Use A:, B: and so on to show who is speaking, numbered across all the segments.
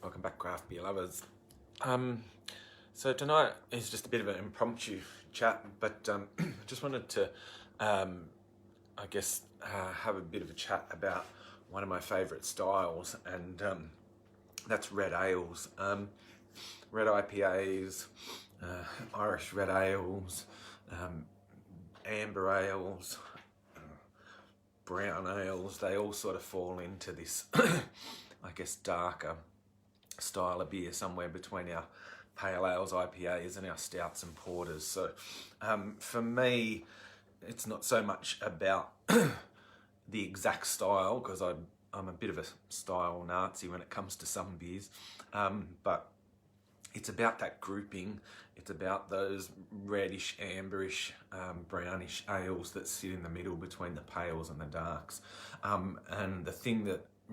A: Welcome back, craft beer lovers. So tonight is just a bit of an impromptu chat, but I just wanted to, I guess, have a bit of a chat about one of my favourite styles, and that's red ales, red IPAs, Irish red ales, amber ales, brown ales. They all sort of fall into this, I guess, darker style of beer, somewhere between our pale ales, IPAs, and our stouts and porters. So for me, it's not so much about the exact style, because I'm a bit of a style Nazi when it comes to some beers, but it's about that grouping. It's about those reddish, amberish, brownish ales that sit in the middle between the pales and the darks. And the thing that I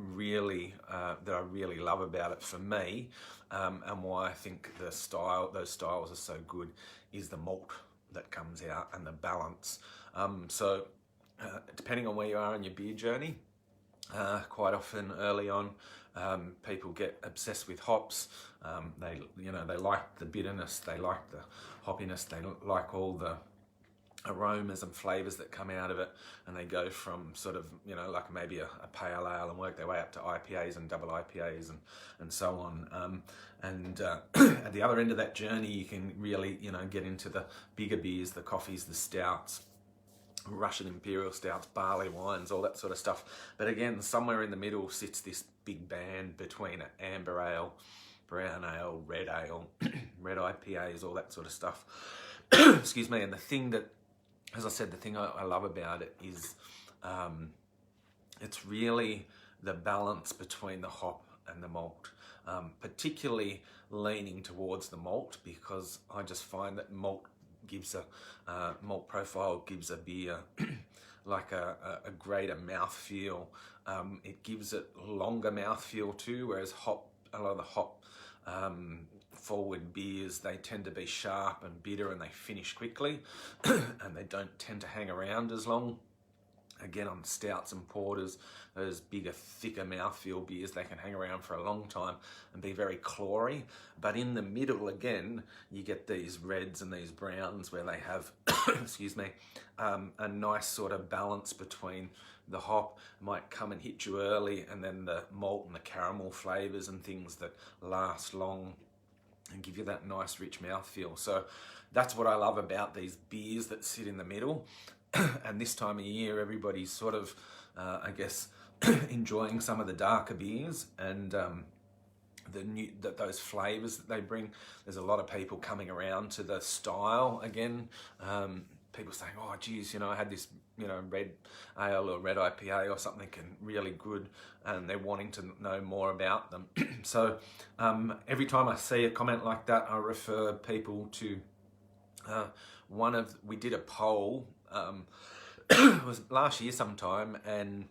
A: really love about it, for me, and why I think those styles are so good, is the malt that comes out and the balance. So depending on where you are in your beer journey, quite often early on, people get obsessed with hops. They like the bitterness, they like the hoppiness, they like all the aromas and flavors that come out of it, and they go from sort of, like maybe a pale ale and work their way up to IPAs and double IPAs and so on. And at the other end of that journey, you can really, get into the bigger beers, the coffees, the stouts, Russian imperial stouts, barley wines, all that sort of stuff. But again, somewhere in the middle sits this big band between an amber ale, brown ale, red IPAs, all that sort of stuff. Excuse me. And the thing that, as I said, the thing I love about it is it's really the balance between the hop and the malt, particularly leaning towards the malt, because I just find that malt profile gives a beer like a greater mouthfeel. It gives it longer mouthfeel too, whereas a lot of the hop forward beers, they tend to be sharp and bitter, and they finish quickly and they don't tend to hang around as long. Again, on stouts and porters, those bigger, thicker mouthfeel beers, they can hang around for a long time and be very clory. But in the middle, again, you get these reds and these browns where they have, excuse me, a nice sort of balance between the hop might come and hit you early, and then the malt and the caramel flavors and things that last long and give you that nice, rich mouthfeel. So that's what I love about these beers that sit in the middle. And this time of year, everybody's sort of, I guess, enjoying some of the darker beers and those flavors that they bring. There's a lot of people coming around to the style again. People saying, "Oh, geez, I had this, red ale or red IPA or something, and really good," and they're wanting to know more about them. So every time I see a comment like that, I refer people to we did a poll. It was last year sometime, and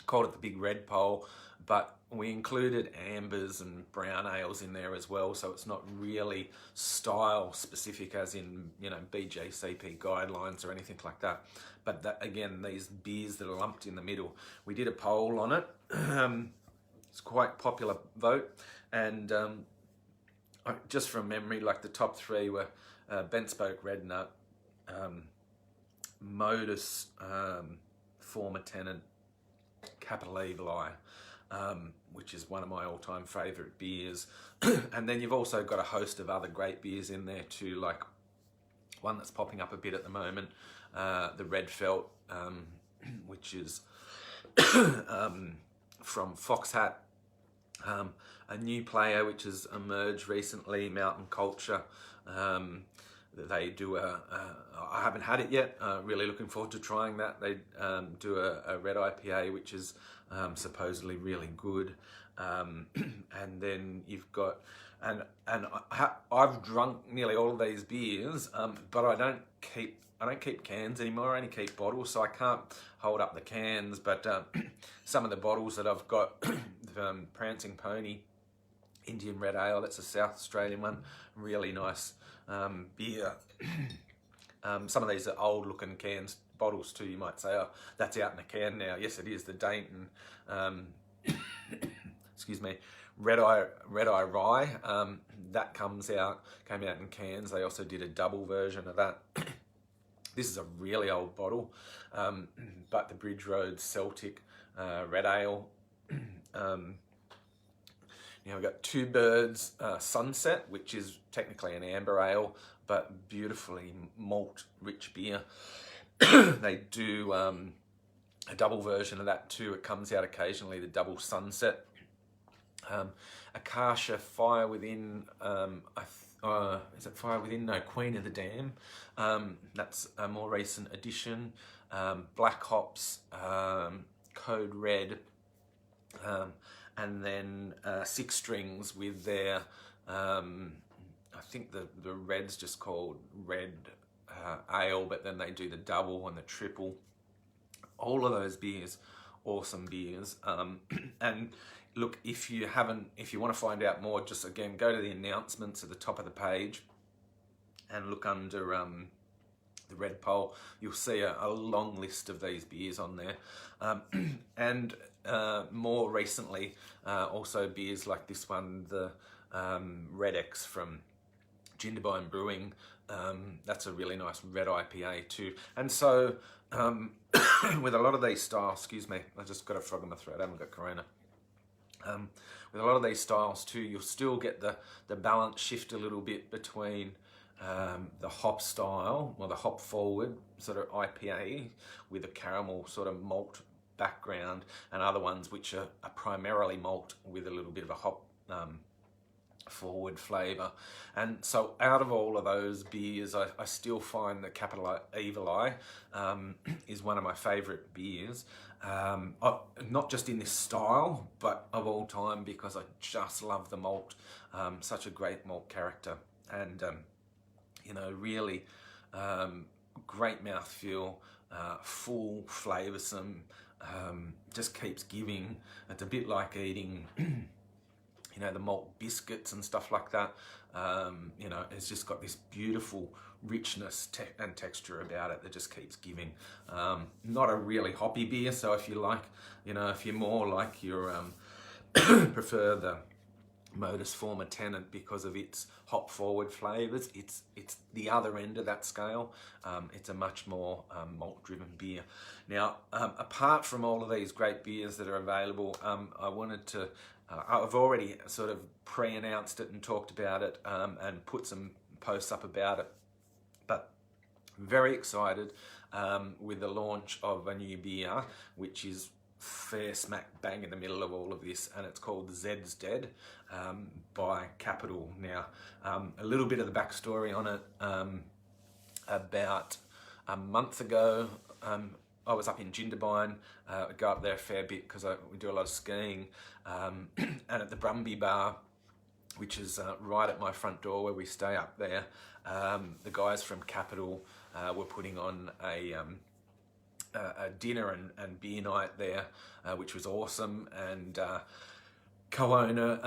A: called it the Big Red Poll, but we included ambers and brown ales in there as well, so it's not really style specific as in, BJCP guidelines or anything like that. But that, again, these beers that are lumped in the middle, we did a poll on it. It's quite popular vote, and just from memory, like the top three were Bent Spoke Red Nut, Modus Former Tenant, Capital Evil Eye, which is one of my all-time favourite beers. And then you've also got a host of other great beers in there too, like one that's popping up a bit at the moment, the Red Felt, which is from Foxhat, a new player which has emerged recently, Mountain Culture. They do I haven't had it yet, really looking forward to trying that. They do a red IPA, which is supposedly really good. And then you've got, and I've drunk nearly all of these beers, but I don't keep cans anymore. I only keep bottles, so I can't hold up the cans. But some of the bottles that I've got, Prancing Pony Indian Red Ale, that's a South Australian one, really nice beer. Some of these are old looking cans, bottles too, you might say, "Oh, that's out in a can now." Yes, it is. The Dayton Red Eye Rye. That came out in cans. They also did a double version of that. This is a really old bottle, but the Bridge Road Celtic Red Ale. Now we've got Two Birds Sunset, which is technically an amber ale, but beautifully malt-rich beer. They do a double version of that too. It comes out occasionally, the Double Sunset. Akasha Fire Within, is it Fire Within? No, Queen of the Dam. That's a more recent addition. Black Hops, Code Red, and then Six Strings with their, I think the red's just called Red Ale, but then they do the double and the triple. All of those beers, awesome beers. And look, if you want to find out more, just again, go to the announcements at the top of the page and look under the red poll. You'll see a long list of these beers on there. And more recently, also beers like this one, the Red X from Jindabyne Brewing. That's a really nice red IPA too. And so with a lot of these styles, excuse me, I just got a frog in my throat, I haven't got corona. With a lot of these styles too, you'll still get the balance shift a little bit between the hop style, or the hop forward sort of IPA with a caramel sort of malt background, and other ones which are primarily malt with a little bit of a hop forward flavour. And so out of all of those beers, I still find that Capital Evil Eye is one of my favourite beers. Not just in this style, but of all time, because I just love the malt. Such a great malt character, and you know, really great mouthfeel, full, flavoursome, just keeps giving. It's a bit like eating you know, the malt biscuits and stuff like that. You know, it's just got this beautiful richness and texture about it that just keeps giving. Not a really hoppy beer, so if you like, you know, if you're more like your prefer the Modus Forma Tenant because of its hop forward flavours, it's the other end of that scale. It's a much more malt driven beer. Now, apart from all of these great beers that are available, I wanted to I've already sort of pre-announced it and talked about it, and put some posts up about it, but very excited with the launch of a new beer which is fair smack bang in the middle of all of this, and it's called Zeds Dead by Capital. Now, a little bit of the backstory on it. About a month ago, I was up in Jindabyne. I go up there a fair bit because we do a lot of skiing, and at the Brumby Bar, which is right at my front door where we stay up there, the guys from Capital were putting on a dinner and beer night there, which was awesome. And co-owner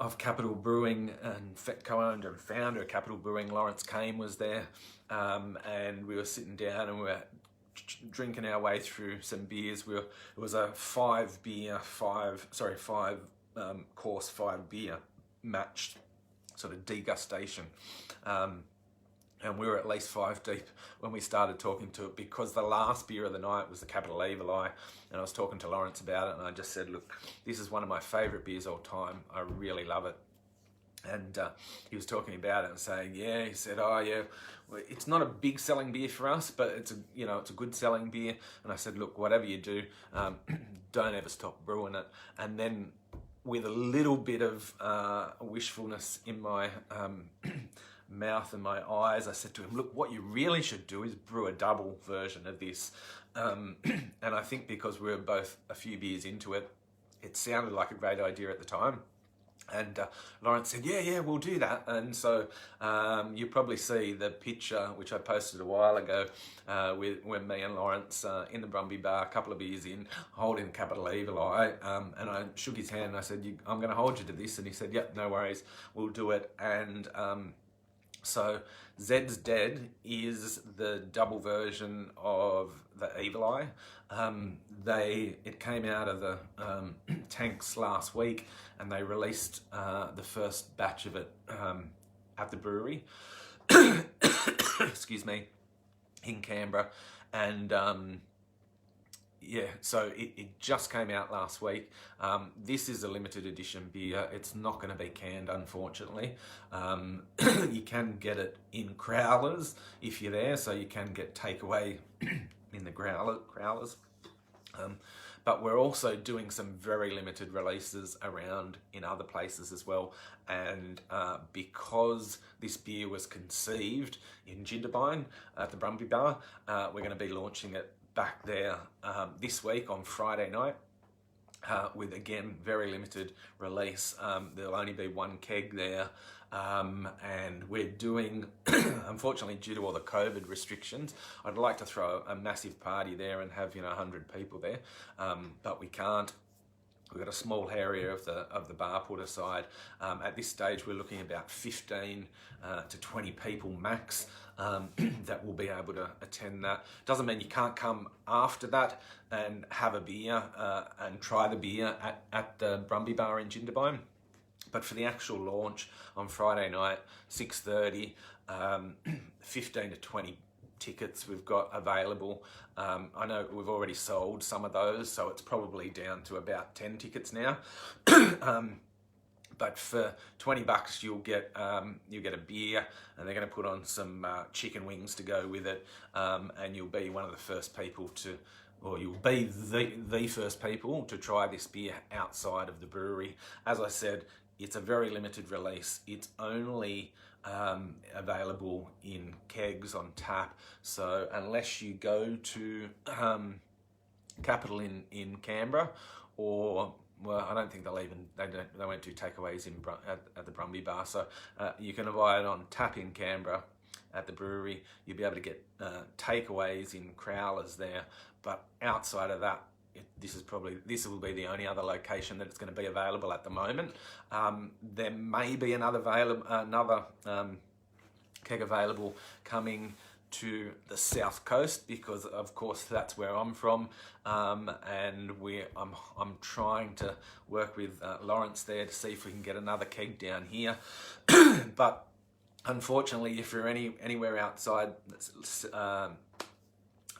A: of Capital Brewing and co-owner and founder of Capital Brewing, Lawrence Kane, was there, and we were sitting down and we were drinking our way through some beers. It was a 5 course 5 beer matched sort of degustation, and we were at least 5 deep when we started talking to it, because the last beer of the night was the Capital Evil Eye, and I was talking to Lawrence about it, and I just said, look, this is one of my favourite beers all time, I really love it. And he was talking about it and saying, yeah, he said, oh yeah, well, it's not a big selling beer for us, but it's a good selling beer. And I said, look, whatever you do, don't ever stop brewing it. And then with a little bit of wishfulness in my mouth and my eyes, I said to him, look, what you really should do is brew a double version of this. And I think because we were both a few beers into it, it sounded like a great idea at the time. And Lawrence said, yeah, we'll do that. And so you probably see the picture, which I posted a while ago, when me and Lawrence in the Brumby Bar, a couple of beers in, holding Capital Evil Eye. And I shook his hand and I said, I'm going to hold you to this. And he said, yep, no worries, we'll do it. And So Zeds Dead is the double version of the Evil Eye. It came out of the tanks last week, and they released the first batch of it at the brewery. Excuse me, in Canberra, and yeah, so it just came out last week. This is a limited edition beer. It's not going to be canned, unfortunately. You can get it in growlers if you're there, so you can get takeaway in the growlers. But we're also doing some very limited releases around in other places as well. And because this beer was conceived in Jindabyne at the Brumby Bar, we're going to be launching it back there this week on Friday night with, again, very limited release. There'll only be one keg there, and we're doing, unfortunately, due to all the COVID restrictions, I'd like to throw a massive party there and have 100 people there, but we can't. We've got a small area of the bar put aside. At this stage, we're looking at about 15 to 20 people max that will be able to attend that. Doesn't mean you can't come after that and have a beer and try the beer at the Brumby Bar in Jindabyne. But for the actual launch on Friday night, 6:30, 15 to 20 tickets we've got available. I know we've already sold some of those, so it's probably down to about 10 tickets now. But for $20, you'll get a beer, and they're going to put on some chicken wings to go with it, and you'll be one of the first people to, or you'll be the first people to try this beer outside of the brewery. As I said, it's a very limited release. It's only available in kegs on tap. So unless you go to Capital in Canberra, or well, I don't think they won't do takeaways at the Brumby Bar. So you can buy it on tap in Canberra at the brewery. You'll be able to get takeaways in crowlers there. But outside of that, this will be the only other location that it's going to be available at the moment. There may be another keg available coming to the south coast, because of course that's where I'm from, and I'm trying to work with Lawrence there to see if we can get another keg down here. But unfortunately, if you're anywhere outside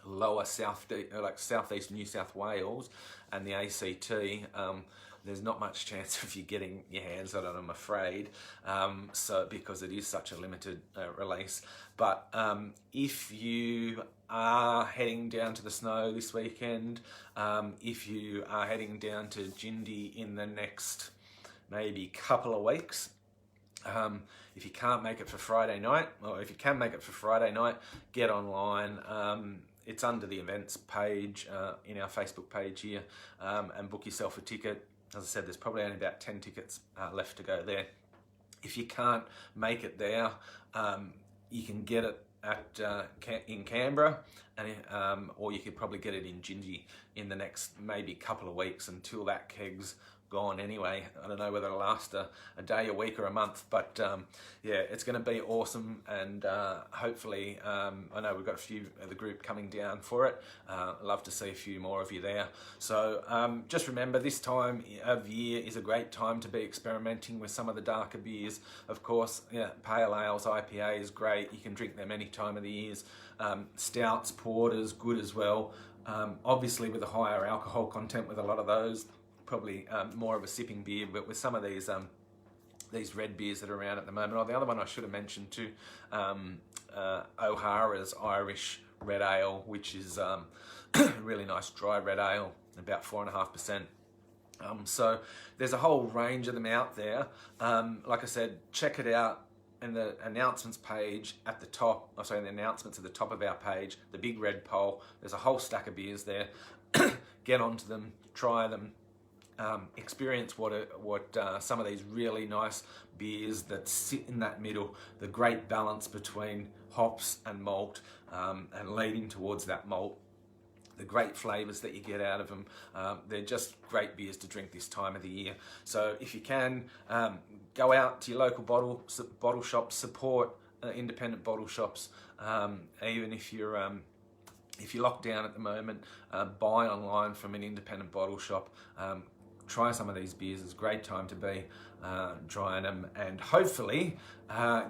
A: lower southeast New South Wales and the ACT, there's not much chance of you getting your hands on it, I'm afraid, so because it is such a limited release. But if you are heading down to the snow this weekend, if you are heading down to Jindy in the next maybe couple of weeks, if you can't make it for Friday night, or if you can make it for Friday night, get online. It's under the events page in our Facebook page here, and book yourself a ticket. As I said, there's probably only about 10 tickets left to go there. If you can't make it there, you can get it in Canberra, and or you could probably get it in Gingy in the next maybe couple of weeks until that keg's gone anyway. I don't know whether it'll last a day, a week, or a month, but yeah, it's going to be awesome, and hopefully, I know we've got a few of the group coming down for it. Love to see a few more of you there. So just remember, this time of year is a great time to be experimenting with some of the darker beers. Of course, yeah, pale ales, IPA is great. You can drink them any time of the years. Stouts, porters, good as well. Obviously, with a higher alcohol content with a lot of those, probably more of a sipping beer. But with some of these red beers that are around at the moment, or the other one I should have mentioned too, O'Hara's Irish Red Ale, which is really nice dry red ale, about 4.5%. So there's a whole range of them out there. Like I said, check it out in the announcements page at the top. Oh, sorry, the announcements at the top of our page, the big red poll. There's a whole stack of beers there. Get onto them, try them. Experience what some of these really nice beers that sit in that middle, the great balance between hops and malt, and leading towards that malt, the great flavours that you get out of them. They're just great beers to drink this time of the year. So if you can, go out to your local bottle shop, support independent bottle shops. Even if you're locked down at the moment, buy online from an independent bottle shop. Try some of these beers. It's a great time to be trying them, and hopefully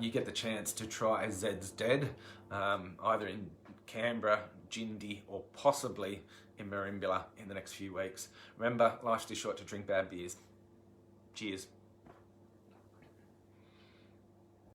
A: you get the chance to try Zeds Dead, either in Canberra, Jindy, or possibly in Merimbula in the next few weeks. Remember, life's too short to drink bad beers. Cheers.